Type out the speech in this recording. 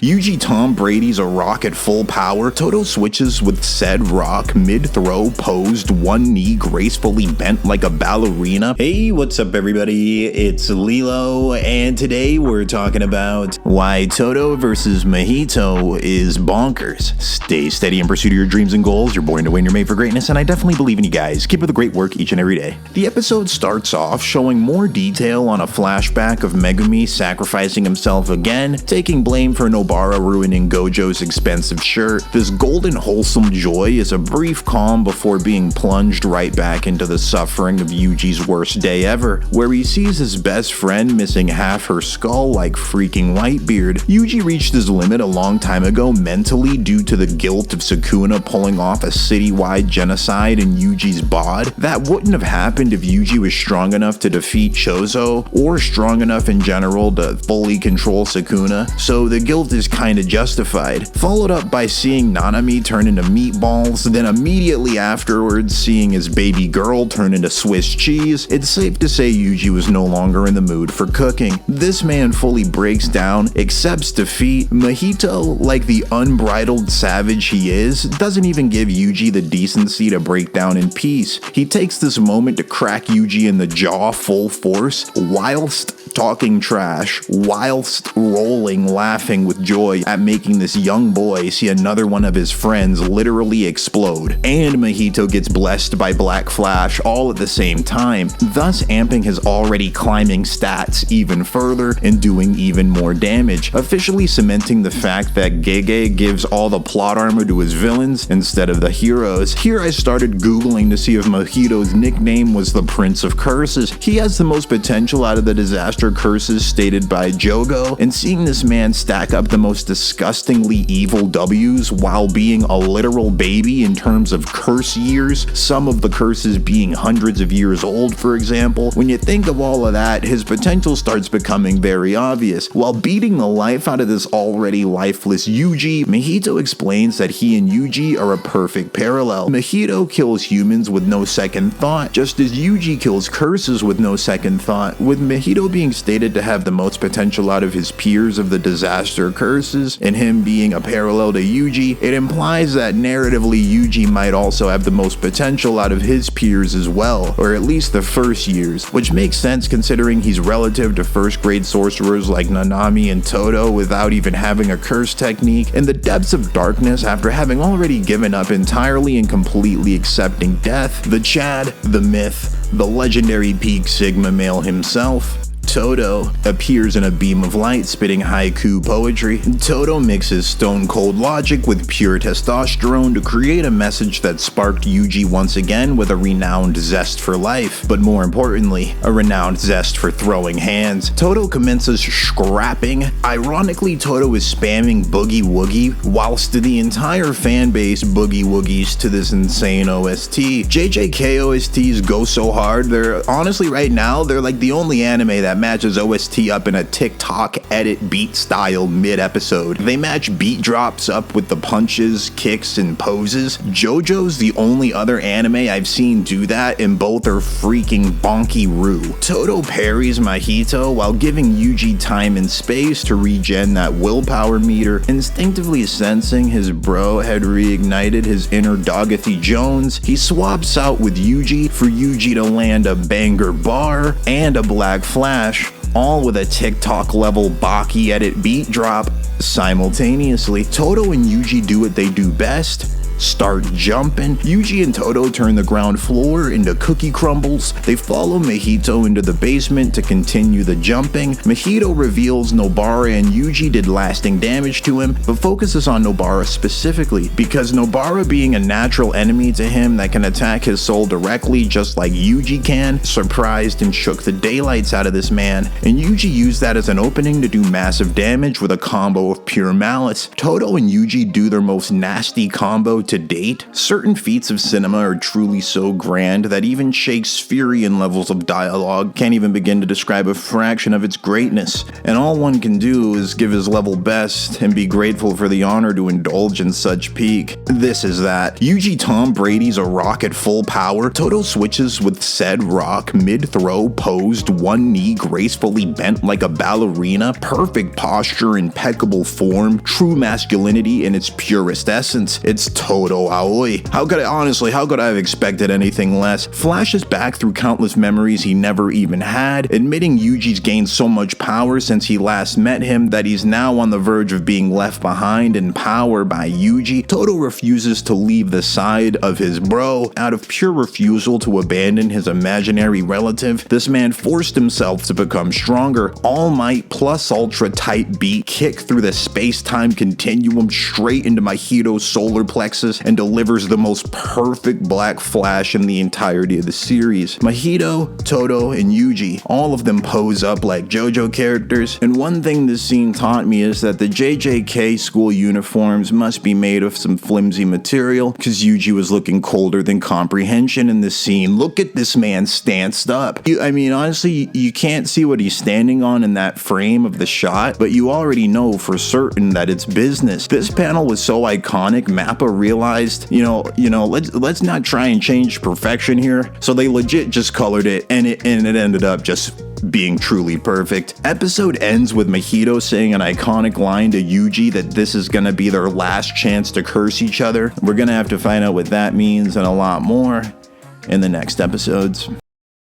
Yuji Tom Brady's a rock at full power. Todo switches with said rock mid-throw, posed, one knee gracefully bent like a ballerina. Hey, what's up everybody? It's LeeLos, and today we're talking about why Todo versus Mahito is bonkers. Stay steady in pursuit of your dreams and goals. You're born to win, you're made for greatness, and I definitely believe in you guys. Keep up the great work each and every day. The episode starts off showing more detail on a flashback of Megumi sacrificing himself again, taking blame for Nobara ruining Gojo's expensive shirt. This golden wholesome joy is a brief calm before being plunged right back into the suffering of Yuji's worst day ever, where he sees his best friend missing half her skull like freaking Whitebeard. Yuji reached his limit a long time ago mentally due to the guilt of Sukuna pulling off a citywide genocide in Yuji's bod. That wouldn't have happened if Yuji was strong enough to defeat Chozo, or strong enough in general to fully control Sukuna, so the guilt is kinda justified. Followed up by seeing Nanami turn into meatballs, then immediately afterwards seeing his baby girl turn into Swiss cheese, it's safe to say Yuji was no longer in the mood for cooking. This man fully breaks down, accepts defeat. Mahito, like the unbridled savage he is, doesn't even give Yuji the decency to break down in peace. He takes this moment to crack Yuji in the jaw full force, whilst talking trash, whilst rolling laughing with joy at making this young boy see another one of his friends literally explode. And Mahito gets blessed by Black Flash all at the same time, thus amping his already climbing stats even further and doing even more damage, officially cementing the fact that Gege gives all the plot armor to his villains instead of the heroes. Here I started googling to see if Mahito's nickname was the Prince of Curses. He has the most potential out of the disaster curses stated by Jogo, and seeing this man stack up the most disgustingly evil W's while being a literal baby in terms of curse years, some of the curses being hundreds of years old for example, when you think of all of that, his potential starts becoming very obvious. While beating the life out of this already lifeless Yuji, Mahito explains that he and Yuji are a perfect parallel. Mahito kills humans with no second thought, just as Yuji kills curses with no second thought, with Mahito being stated to have the most potential out of his peers of the disaster curses, and him being a parallel to Yuji, it implies that narratively Yuji might also have the most potential out of his peers as well, or at least the first years, which makes sense considering he's relative to first grade sorcerers like Nanami and Todo without even having a curse technique, in the depths of darkness after having already given up entirely and completely accepting death. The Chad, the myth, the legendary peak Sigma male himself, Todo, appears in a beam of light spitting haiku poetry. Todo mixes stone cold logic with pure testosterone to create a message that sparked Yuji once again with a renowned zest for life, but more importantly, a renowned zest for throwing hands. Todo commences scrapping. Ironically, Todo is spamming Boogie Woogie, whilst the entire fan base boogie woogies to this insane OST. JJK OSTs go so hard, they're honestly right now, they're like the only anime that matches OST up in a TikTok edit beat style mid-episode. They match beat drops up with the punches, kicks, and poses. JoJo's the only other anime I've seen do that, and both are freaking bonky-roo. Todo parries Mahito while giving Yuji time and space to regen that willpower meter, instinctively sensing his bro had reignited his inner Dogathy Jones. He swaps out with Yuji for Yuji to land a banger bar and a Black Flash, all with a TikTok level Baki edit beat drop simultaneously. Todo and Yuji do what they do best: start jumping. Yuji and Todo turn the ground floor into cookie crumbles. They follow Mahito into the basement to continue the jumping. Mahito reveals Nobara and Yuji did lasting damage to him, but focuses on Nobara specifically, because Nobara being a natural enemy to him that can attack his soul directly just like Yuji can, surprised and shook the daylights out of this man, and Yuji used that as an opening to do massive damage with a combo of pure malice. Todo and Yuji do their most nasty combo to date, certain feats of cinema are truly so grand that even Shakespearean levels of dialogue can't even begin to describe a fraction of its greatness, and all one can do is give his level best and be grateful for the honor to indulge in such peak. This is that. Yuji Tom Brady's a rock at full power. Todo switches with said rock mid-throw, posed, one knee gracefully bent like a ballerina, perfect posture, impeccable form, true masculinity in its purest essence. It's Todo Aoi. How could I have expected anything less? Flashes back through countless memories he never even had, admitting Yuji's gained so much power since he last met him that he's now on the verge of being left behind in power by Yuji. Todo refuses to leave the side of his bro. Out of pure refusal to abandon his imaginary relative, this man forced himself to become stronger. All Might plus ultra tight beat kick through the space-time continuum straight into Mahito's solar plexus and delivers the most perfect black flash in the entirety of the series. Mahito, Todo, and Yuji, all of them pose up like JoJo characters, and one thing this scene taught me is that the JJK school uniforms must be made of some flimsy material, because Yuji was looking colder than comprehension in this scene. Look at this man stanced up. Honestly, you can't see what he's standing on in that frame of the shot, but you already know for certain that it's business. This panel was so iconic, Mappa realized, let's not try and change perfection here. So they legit just colored it, and it ended up just being truly perfect. Episode ends with Mahito saying an iconic line to Yuji that this is gonna be their last chance to curse each other. We're gonna have to find out what that means and a lot more in the next episodes.